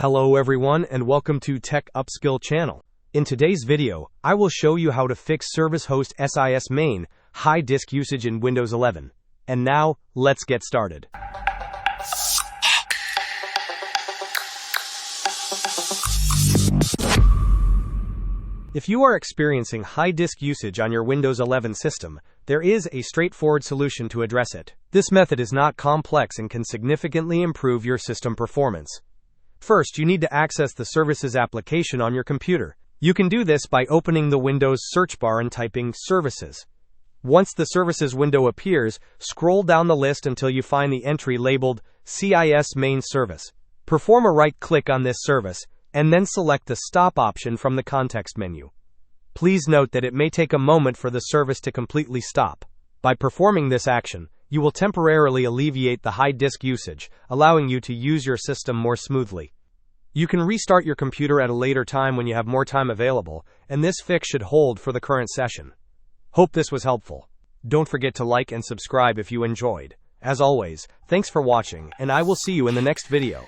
Hello everyone and welcome to Tech Upskill channel. In today's video, I will show you how to fix service host SysMain high disk usage in Windows 11. And now, let's get started. If you are experiencing high disk usage on your Windows 11 system, there is a straightforward solution to address it. This method is not complex and can significantly improve your system performance. First, you need to access the Services application on your computer. You can do this by opening the Windows search bar and typing Services. Once the Services window appears, scroll down the list until you find the entry labeled SysMain Service. Perform a right-click on this service, and then select the Stop option from the context menu. Please note that it may take a moment for the service to completely stop. By performing this action, you will temporarily alleviate the high disk usage, allowing you to use your system more smoothly. You can restart your computer at a later time when you have more time available, and this fix should hold for the current session. Hope this was helpful. Don't forget to like and subscribe if you enjoyed. As always, thanks for watching, and I will see you in the next video.